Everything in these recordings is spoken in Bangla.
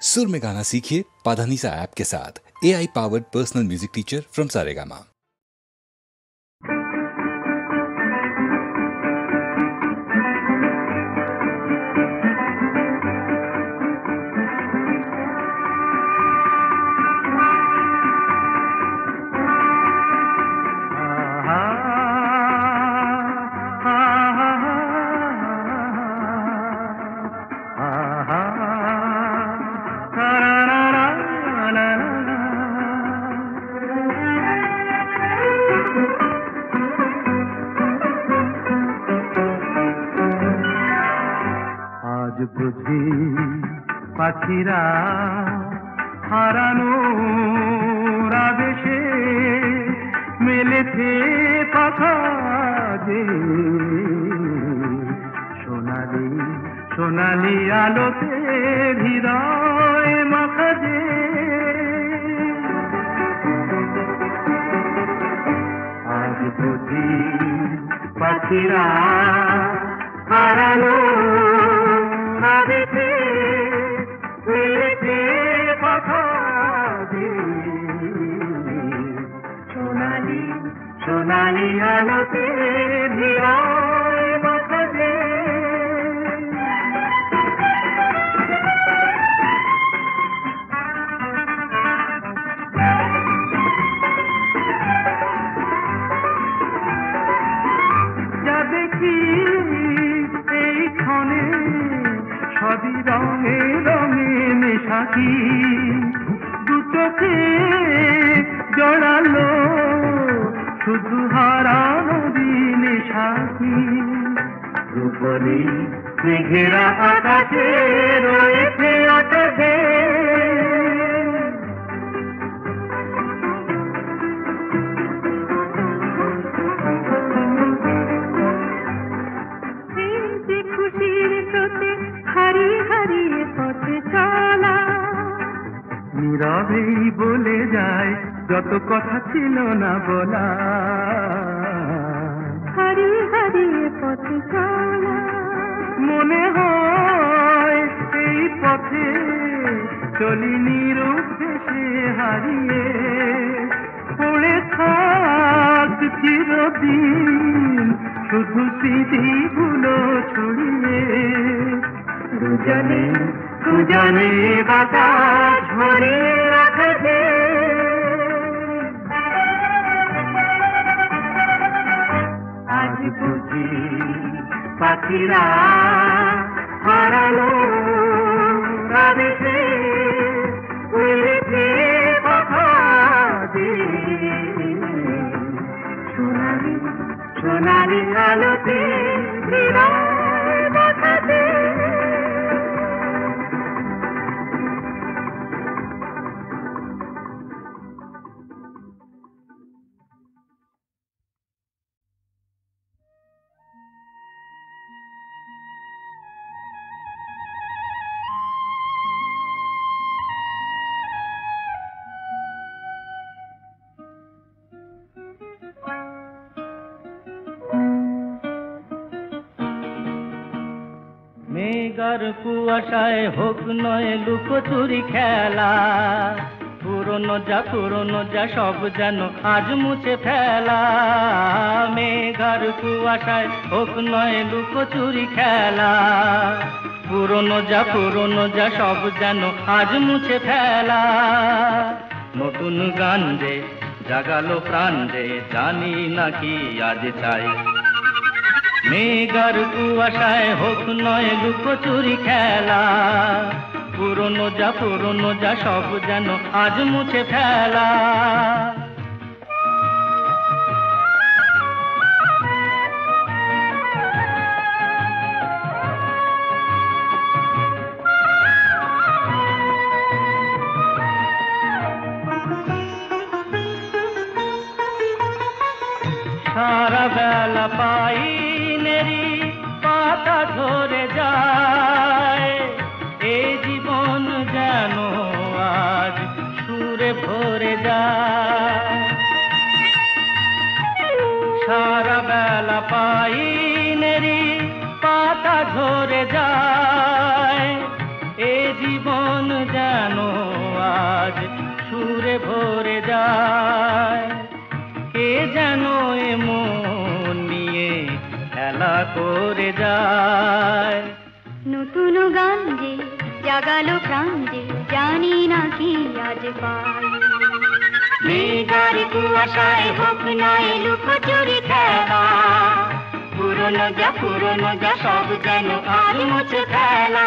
सुर में गाना सीखिए पाधानीसा ऐप के साथ। AI powered personal music teacher from Saregama. বুঝি পাখিরা হারানো আবেশে মেলেছে পাখা যে সোনালি সোনালি আলোতে হৃদয় মাখা যে আজ বুঝি পাখিরা হারানো সোনালি সোনালি আলোতে হৃদয় মাখা যে যা দেখি এই ক্ষণে সবই রঙে রঙে মেশাকি দু চোখে জড়ালো শুধু হারানো দিনে সাথী রূপলি মেঘেরা আকাশে রয়েছে আকাশে খুশির স্রোতে হারিয়ে হারিয়ে পথে চলা নীরবেই বলে যায় যত কথা ছিল না বলা হারিয়ে হারিয়ে পথে চলা মনে হয় এই পথে চলি নিরুদ্দেশে হারিয়ে পড়ে থাক চিরদিন শুধু স্মৃতিগুলো ছড়িয়ে দুজনে দুজনে বাতাস ভরে রাখবে আজ বুঝি পাখিরা হারালো আবেশে উড়েছে পাখা যে সোনালি সোনালি আলোতে হৃদয় মাখা যে মেঘার কুয়াশায় হোক নয় লুকোচুরি খেলা পুরনো যা সব যেন আজ মুছে ফেলা মেঘার কুয়াশায় হোক নয় লুকোচুরি খেলা পুরনো যা সব যেন আজ মুছে ফেলা নতুন গান যে জাগালো প্রাণ যে জানি নাকি আজ চাই মেঘার কুয়াশায় হোক নয় লুকোচুরি খেলা পুরনো যা সব যেন আজ মুছে ফেলা সারা বেলা পাইনেরি পাতা ঝরে যায় এই জীবন যেন আজ সুরে ভরে যায় ভরে যায়। কে যেন এমন নিয়ে খেলা করে যায়। নতুন গান যে জাগালো প্রাণ যে জানি না কি আজ পাই। মেঘার কুয়াশায় হোক না লুকোচুরি খেলা, পুরনো যা সব যেন আজ মুছে ফেলা।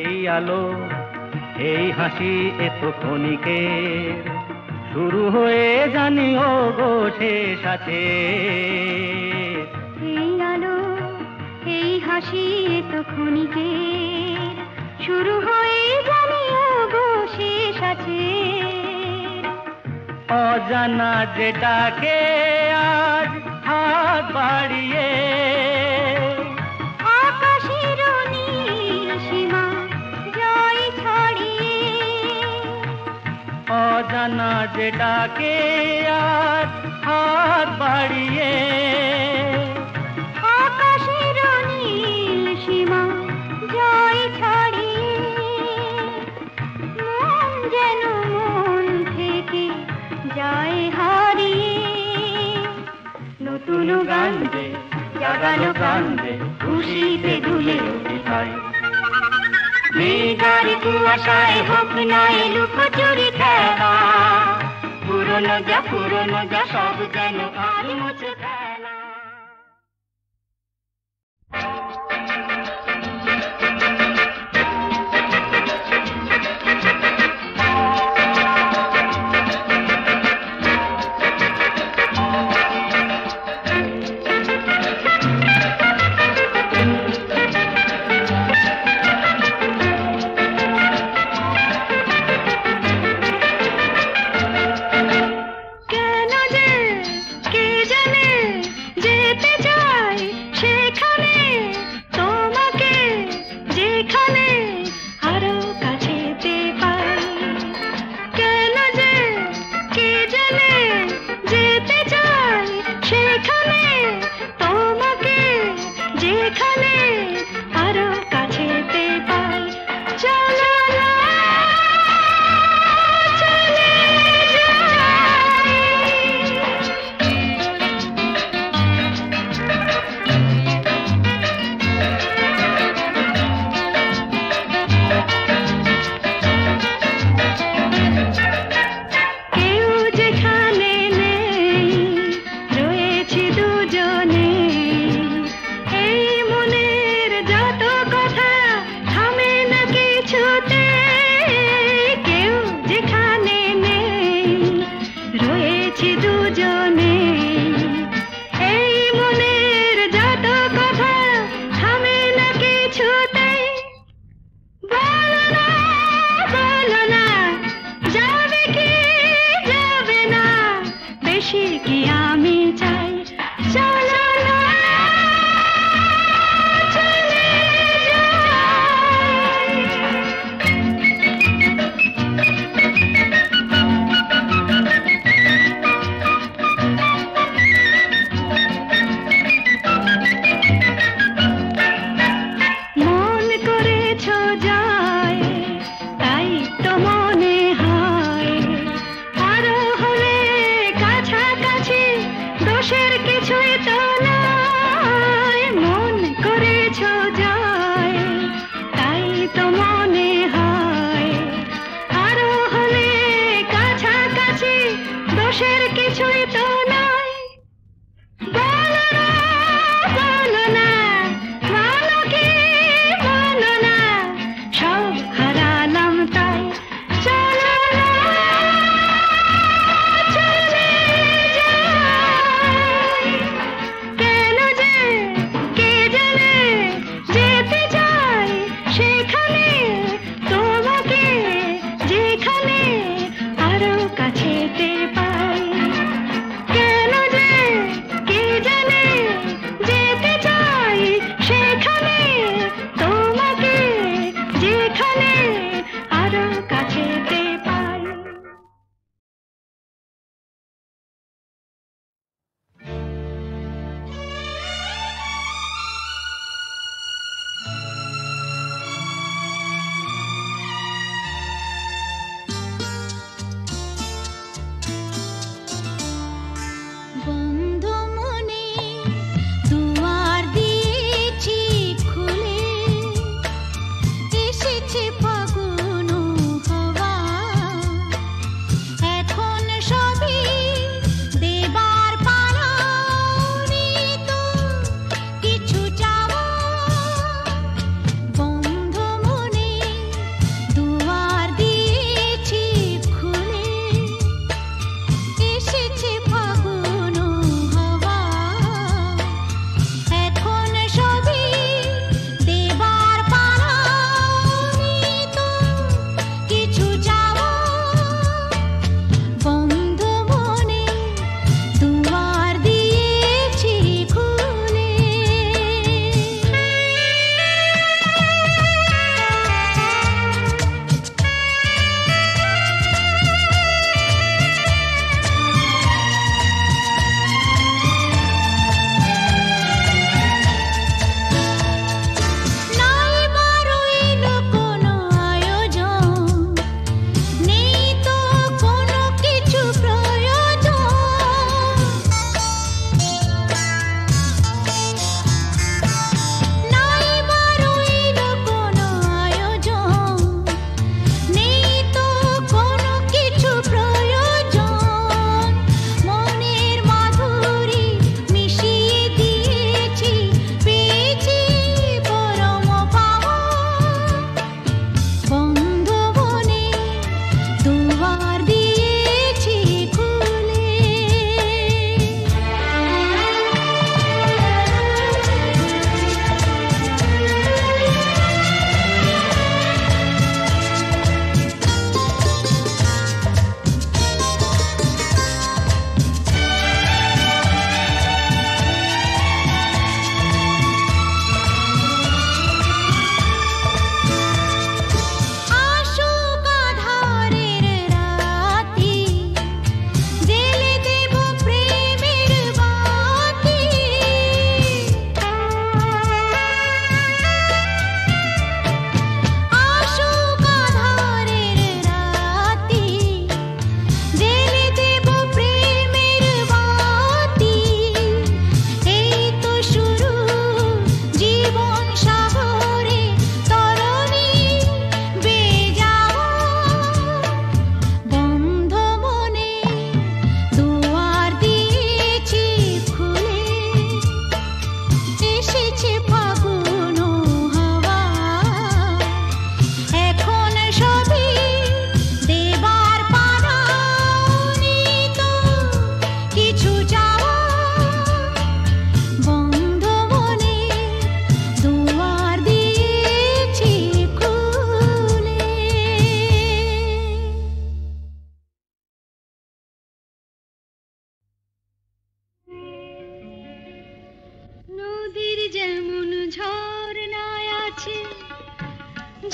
এই আলো এই হাসি এত ক্ষণিকের, শুরু হয়ে জানিও গো শেষ আছে। এই আলো এই হাসি তো ক্ষণিকের, শুরু হয়ে জানিও গো শেষ আছে। অজানা যেটাকে আজ হাত বাড়িয়ে, আকাশের নীল সীমা জয় ছড়িয়ে। অজানা যেটাকে আজ হাত বাড়িয়ে, আকাশের নীল সীমা জয় ছড়িয়ে। মন যেন মন থেকে যায় হারিয়ে। নতুন গান যে জাগালো প্রাণ যে খুশিতে দুলে উঠিতাই। মেঘার কুয়াশায় হোক না লুকোচুরি খেলা, পুরনো যা সব যেন আজ মুছে ফেলা।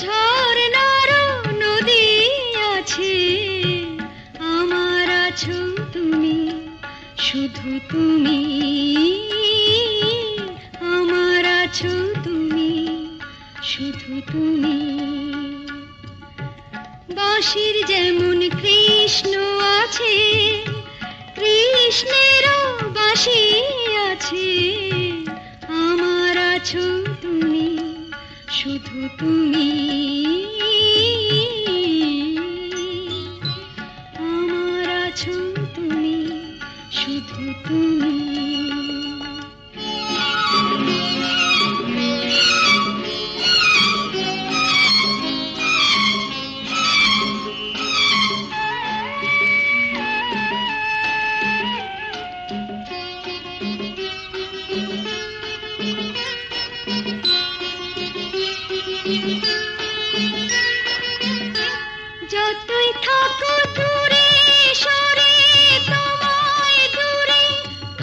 ঝরনারও নদী আছে, আমার আছো তুমি, শুধু তুমি, আমার আছো তুমি, শুধু তুমি। বাঁশির যেমন কৃষ্ণ আছে, কৃষ্ণেরও বাঁশি আছে, আমার আছো তুমি, শুধু তুমি, আমার আছো তুমি, শুধু তুমি। যতই থাকো দূরে সরে, তোমায় দূরে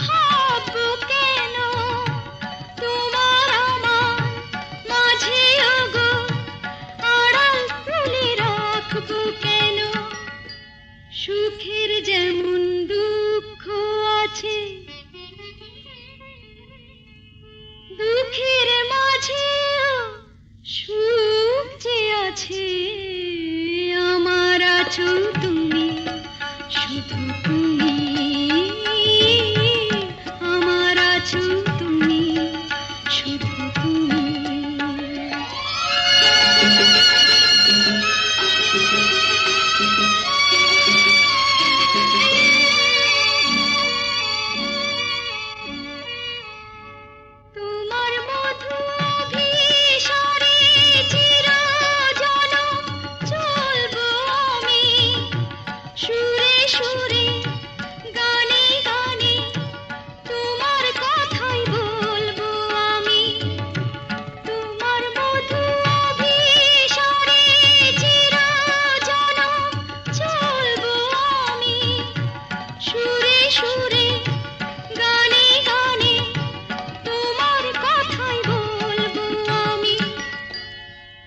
ভাববো কেন, তোমার আমার মাঝে ওগো আড়াল তুলে রাখবো কেন। সুখের যেমন দুঃখ আছে, দুঃখের মাঝেও সুখ যে আছে, আমার আছো তুমি, শুধু তুমি, আমার আছো তুমি, শুধু তুমি। তোমার মধু অভিসারে চিরজনম চলবো আমি, সুরে সুরে গানে গানে তোমার কথাই বলবো আমি। তোমার মধু অভিসারে চিরজনম চলবো আমি, সুরে সুরে গানে গানে তোমার কথাই বলবো আমি।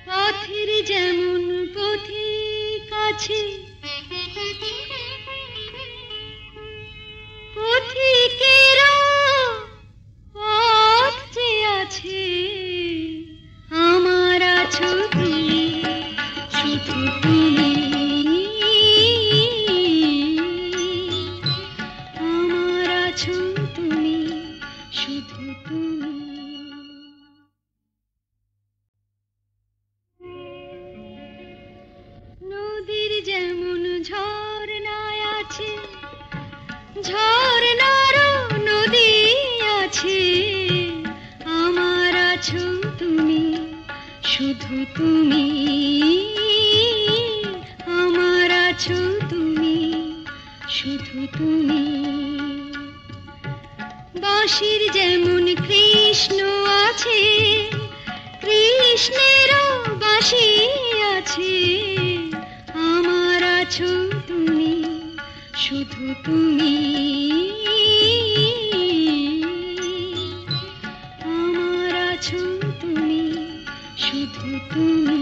পথের যেমন পথিক আছে, পথিকেরও পথ যে আছে, আমার আছো তুমি, শুধু তুমি, আমার আছো তুমি, শুধু তুমি। নদীর যেমন ঝরনায় আছে, ঝরনারও নদী আছে, আমার আছো তুমি, শুধু তুমি, আমার আছো তুমি, শুধু তুমি। বাঁশির যেমন কৃষ্ণ আছে, কৃষ্ণেরও বাঁশি আছে, আমার আছো তুমি, শুধু তুমি, আমার আছো তুমি, শুধু তুমি।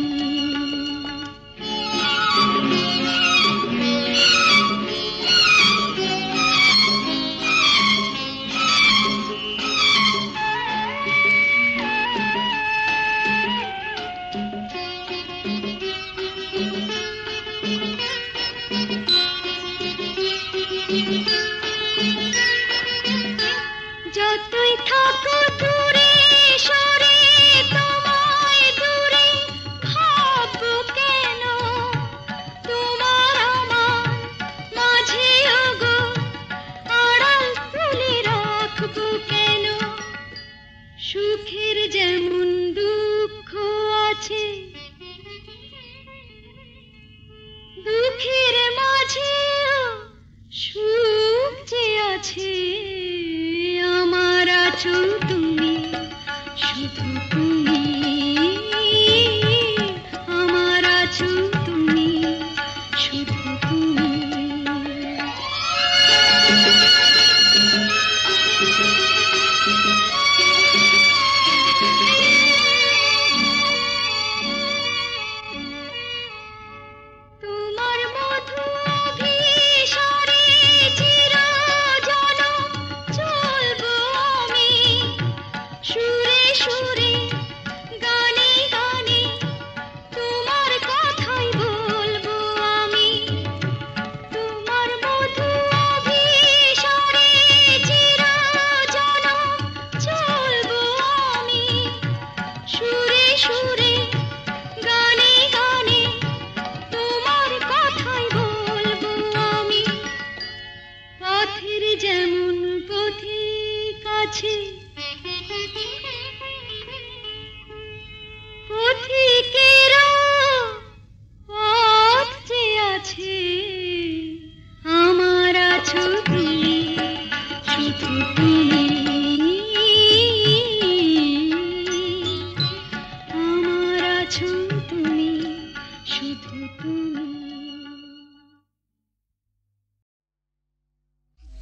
যতই থাকো দূরে সরে, তোমায় দূরে ভাববো কেন, তোমার আমার মাঝে ওগো আড়াল তুলে রাখবো কেন। সুখের যেমন দুঃখ আছে, দুঃখের মাঝেও সুখ যে আছে, আমার আছো তুমি, শুধু তুমি, আমার আছো তুমি, শুধু তুমি।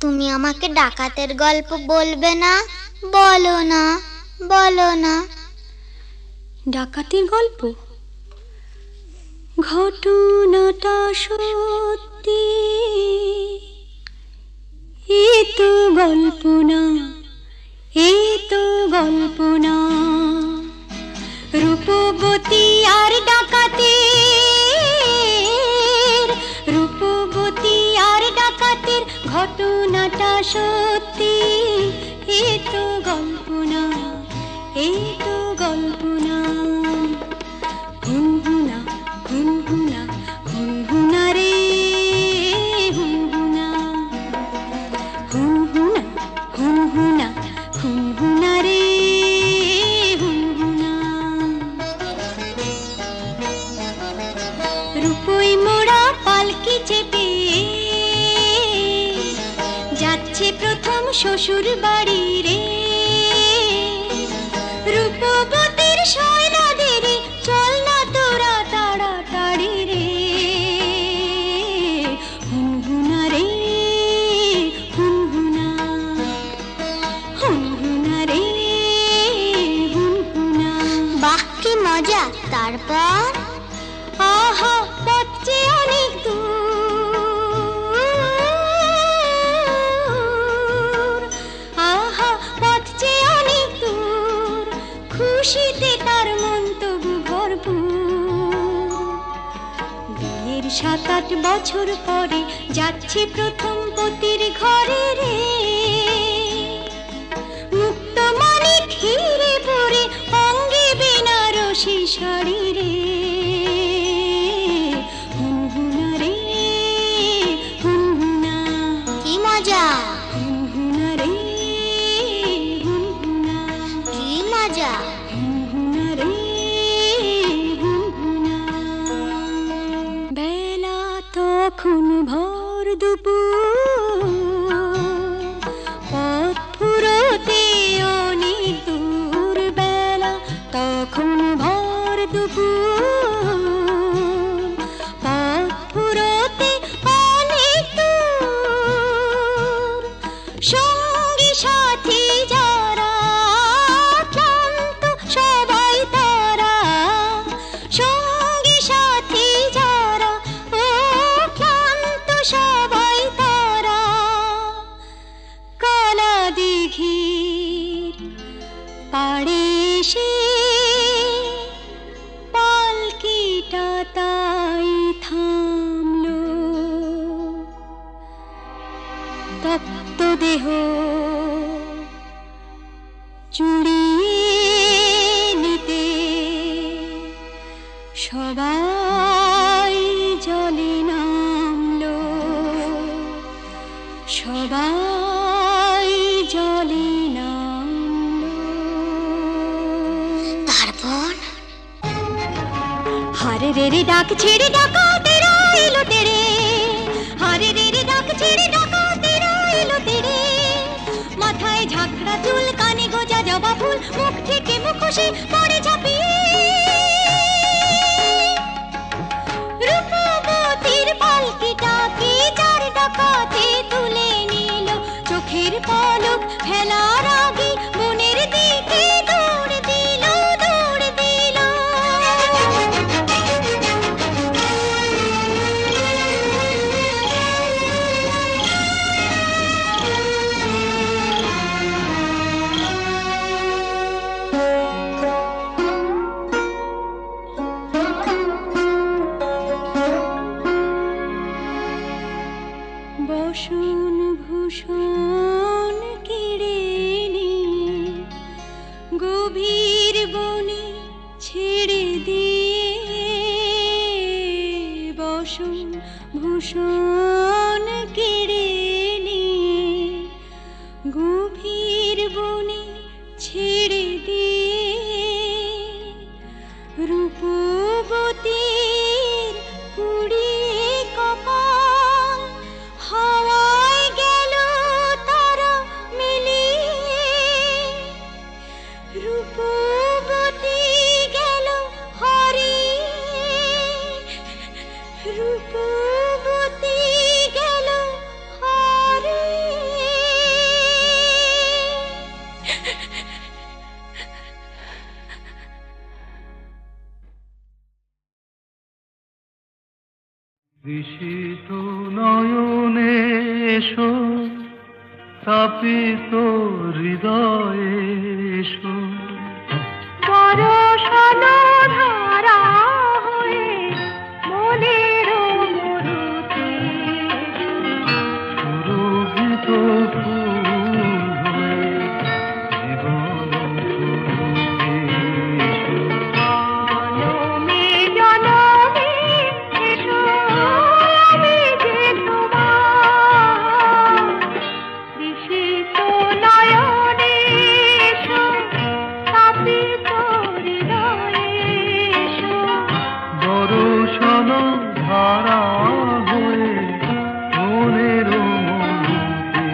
তুমি আমাকে ডাকাতের গল্প বলবে না? বলো না, বলো না। ডাকাতির গল্প? ঘটনাটা সত্যি, এ তো গল্প না, এ তো গল্প না। রূপবতী আর ডাকাতের, রূপবতী আর ডাকাতের ঘটনাটা সত্যি, এ তো গল্প না, এ তো গল্প না। হুনহুনা হুনহুনা হুনহুনা রে হুনহুনা, হুনহুনা হুনহুনা হুনহুনা রে হুনহুনা। রূপই মোড়া পালকি চেপে যাচ্ছে প্রথম শ্বশুর বাড়ি রে। রূপবতীর সয়না দেরি, চল না তোরা তাড়াতাড়ি রে। হুনহুনা রে হুনহুনা, হুনহুনা রে হুনহুনা। বাহ কি মজা! তারপর? আহা পথ যে অনেক দূর, আহা পথ যে অনেক দূর, খুশিতে তার মন তবু ভরপুর। বিয়ের 7-8 বছর পরে যাচ্ছে প্রথম পতির ঘরে রে। মুক্ত মানিক হিরে পরে অঙ্গে বেনারসি শাড়ি রে। হুনহুনা রে হুনহুনা, কি মজা! হুনহুনা রে হুনহুনা, কি মজা! হুনহুনা রে হুনহুনা। বেলা তখন ভর দুপুর, পথ ফুরোতে অনেক দূর। বেলা তখন ভর দুপুর, পথ ফুরোতে অনেক দূর। সঙ্গী সাথী যারা ক্লান্ত সবাই তারা, সঙ্গী সাথী যারা ও ক্লান্ত সবাই তারা। কালা দিঘির পাড়ে এসে পালকিটা তাই থামলো। তপ্ত দেহ চুড়িয়ে নিতে সবাই জলে নামলো, সবাই জলে নামলো। তারপর? হারে রে রে ডাক ছেড়ে ডাকাতেরা এলো তেরে, হারে রে রে ডাক ছেড়ে ডাকাতেরা এলো তেরে। মাথায় ঝাঁকড়া চুল, কানে গোজা জবা ফুল, মুখ থেকে মুখোশে পড়ে ঝাঁপিয়ে। রূপবতীর পালকিটাকে চার ডাকাতে তুলে নিল, চোখের পলক ফেলার আগে বনের দিকে দৌড় দিল, দৌড় দিল। বসন ভূষণ কেড়ে নিয়ে গভীর বনে ছেড়ে দিয়ে, বসন ভূষণ কেড়ে নিয়ে গভীর বনে ছেড়ে দিয়ে। রূপবতীর পুড়িয়ে কপাল হাওয়ায় গেল তারা মিলিয়ে। রূপবতী গেল হারিয়ে, রূপবতী ঋষিত নয়নে এসো, তাপিত হৃদয়ে এসো, বরষণ ধারা হয়ে মনের মরুতে সুরভিত ফুল হয়ে জীবন শুরুতে এসো। জনমে জনমে এসো, আমি যে তোমার ঋষিত নয়নে এসো, তাপিত হৃদয়ে এসো, বরষণ ধারা হয়ে মনের মরুতে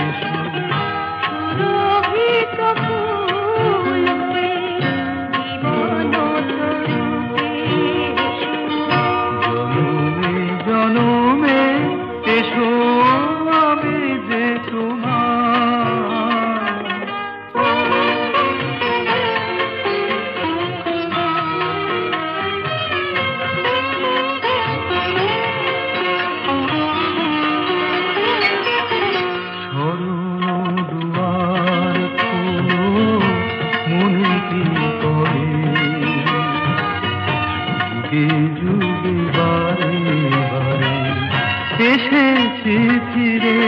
এসো। সুরভিত ফুল হয়ে জীবন তরুতে এসো। জনমে জনমে এসো, আমি যে তোমার। শরণ দুয়ার খোলো, মনে কি করে যুগে যুগে বারে বারে এসেছি ফিরে।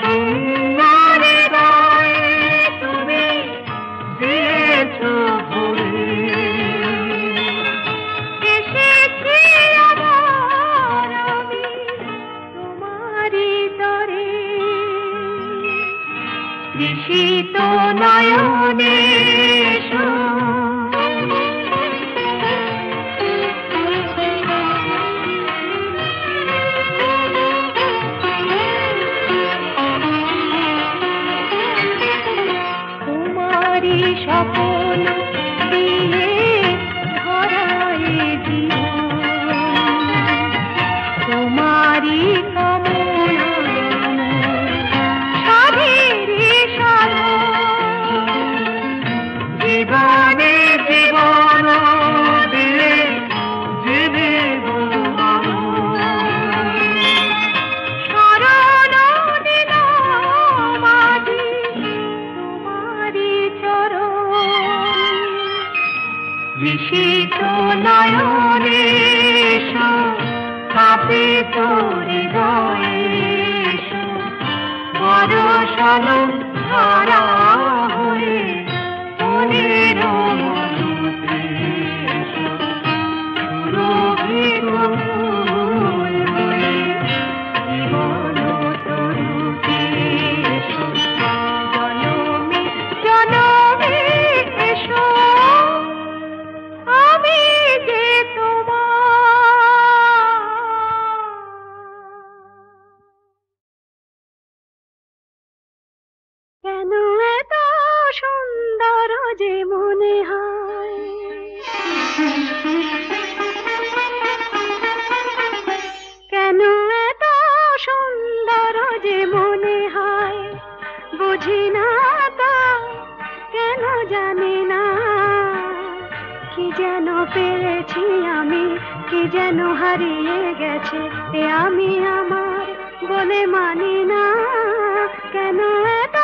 সুন্দর হৃদয়ে তুমি দিয়েছ ভরে, এসেছি আবার আমি তোমারই তরে, ঋষিত নয়নে এসো। তোমারই স্বপন দিয়ে ভরায় জীবন, তোমারই কামনা সাধেরে সাধন, জীবনে জীবন দিয়ে জেনে শরণ দিলাম আজি তোমারই চরণ, ঋষিত নয়নে এসো, তাপিত হৃদয়ে এসো, বরষণ ধারা হয়ে মনের মরুতে এসো। সুরভিত ফুল হয়ে জীবন তরুতে এসো। জনমে জনমে এসো, আমি যে তোমার। কেন এত সুন্দর যে মনে হয়, কেন এত সুন্দর যে মনে হয়, বুঝি না তা, কেন জানি না, কি যেন পেয়েছি আমি, কি যেন হারিয়ে গেছে এ আমি আমার বলে মানি না, কেন এত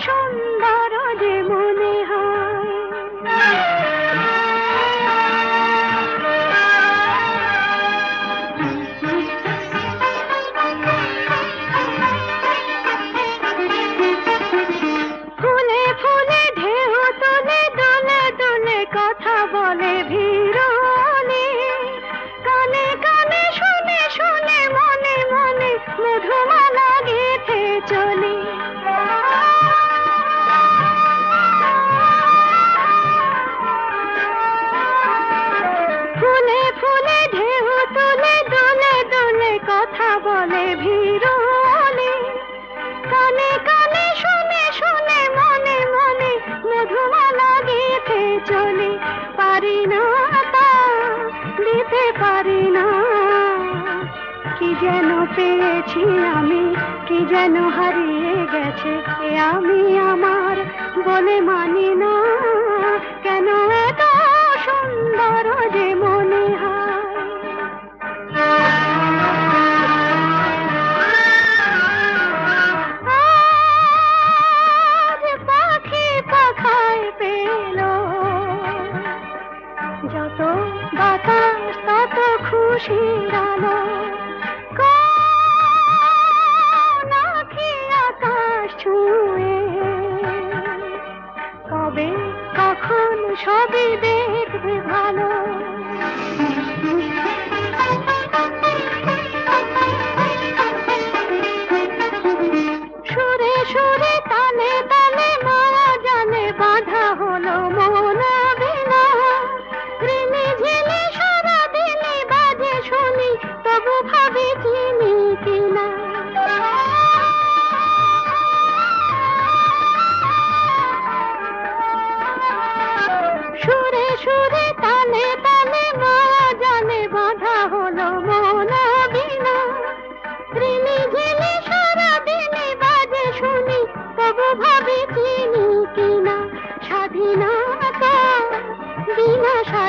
সুন্দর যে মনে হয়। ফুলে ফুলে ঢেউ তোলে, দোলে দোলে কথা বলে ভিড়নে, কানে কানে শুনে শুনে মনে মনে মধুমালা গেঁথে চলি। ফুলে ফুলে ঢেউ তোলে, দোলে দোলে কথা বলে ভিড়নে, কানে কানে শুনে শুনে মনে মনে মধুমালা গেঁথে চলি। পারি না তা দিতে পারি না, কি যেন পেয়েছি আমি, কি যেন হারিয়ে গেছে এ আমি আমার বলে মানি না, কেন এত সুন্দর যে মনে হয়।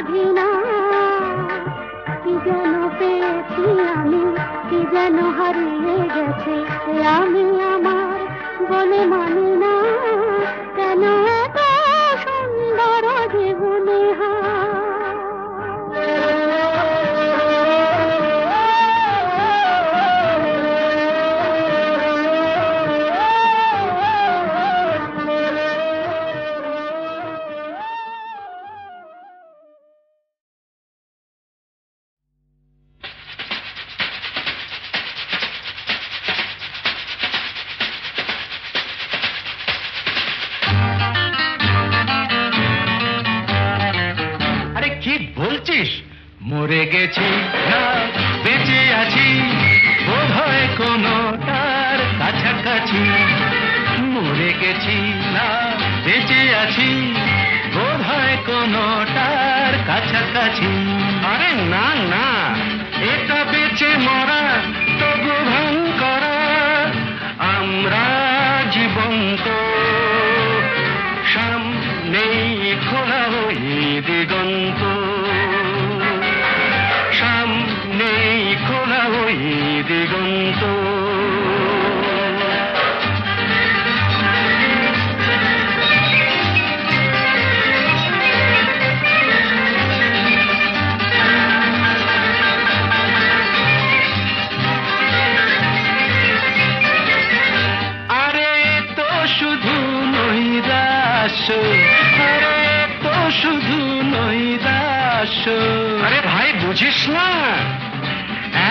বাঁধি না, কি যেন পেয়েছি আমি, কি যেন হারিয়ে গেছে আমি আমার বলে মানি না, কেন এত সুন্দর জীবনে মরে গেছি না বেঁচে আছি বোধ হয় কোনটার কাছাকাছি, মরে গেছি না বেঁচে আছি বোধ হয় কোনটার কাছাকাছি। আরে না না, এটা বেঁচে মরা তবু ভান করা, আমরা জীবন্ত সামনেই খোলা ওই দিগন্ত, সামনেই খোলা ওই দিগন্ত। আরে তো শুধু নৈরাশ্য, আরে তো শুধু নৈরাশ্য। আরে ভাই বুঝিস না,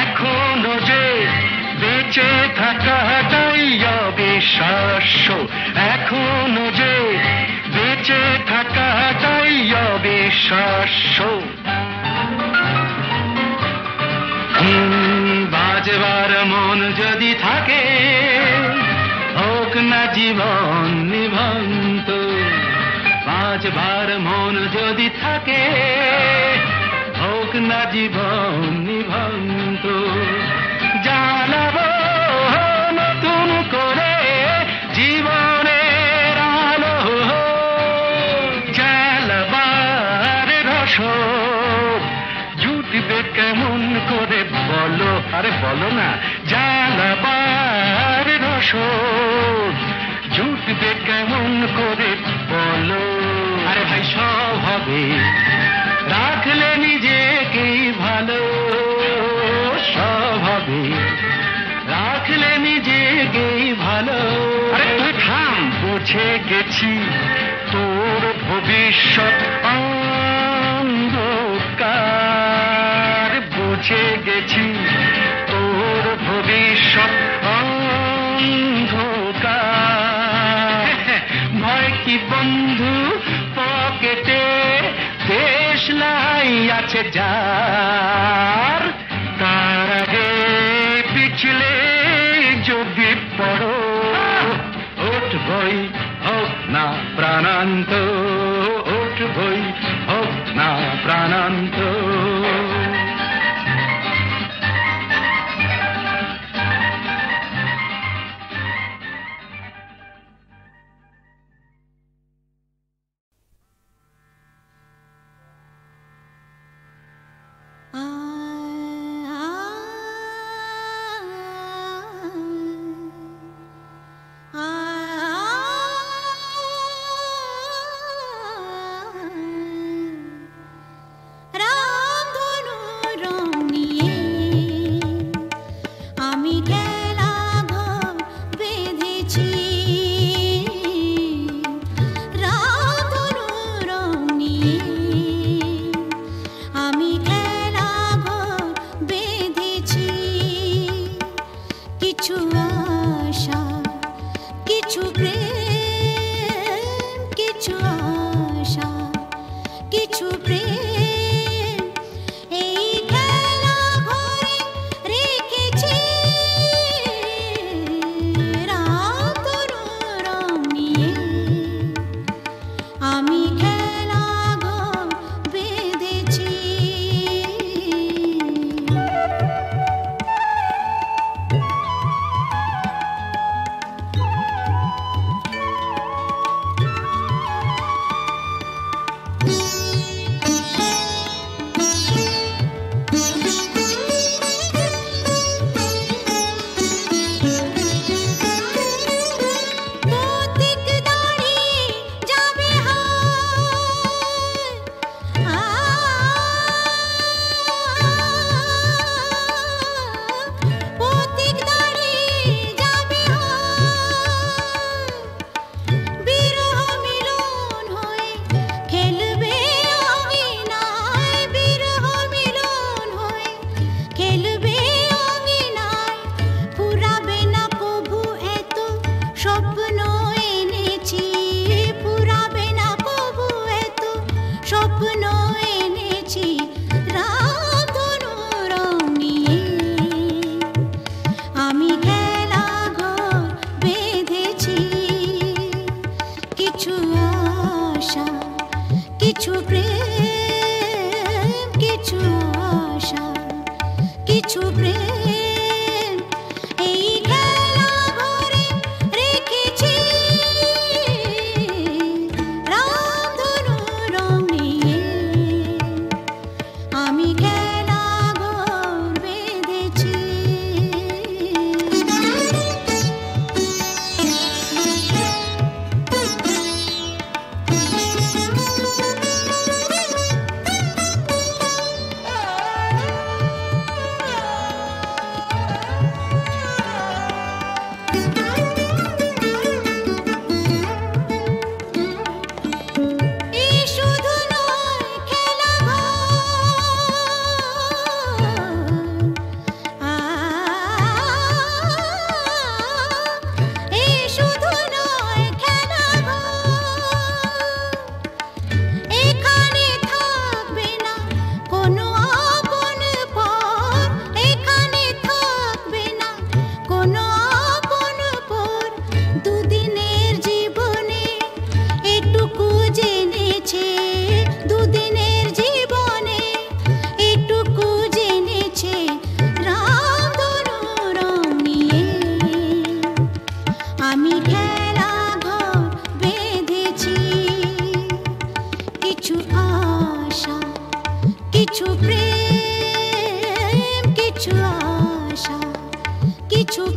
এখনো যে বেঁচে থাকাটাই অবিশ্বাস্য, এখনো যে বেঁচে থাকাটাই অবিশ্বাস্য। বাজবার মন যদি থাকে হোক না জীবন নিভন্ত, বাজবার মন যদি থাকে হোক না জীবন নিভন্ত। জানাবো নতুন করে জীবনের আলো, জ্বালাবার রসদ জুটবে কেমন করে বলো, আরে বলো না, জ্বালাবার রসদ জুটবে কেমন করে বলো। আরে ভাই সব হবে রাখলে নিজেকেই ভালো, সব হবে রাখলে নিজেকেই ভালো। আরে তুই থাম, বুঝে গেছি তোর ভবিষ্যৎ অন্ধকার, বুঝে গেছি তোর ভবিষ্যৎ অন্ধকার। ভয় কি বন্ধু পকেটে, দেশলাই আছে যার, তার আগে পিছলে যদি পড়ো উঠবই হোক না প্রাণান্ত, উঠবই হোক না প্রাণান্ত।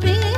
প্রেম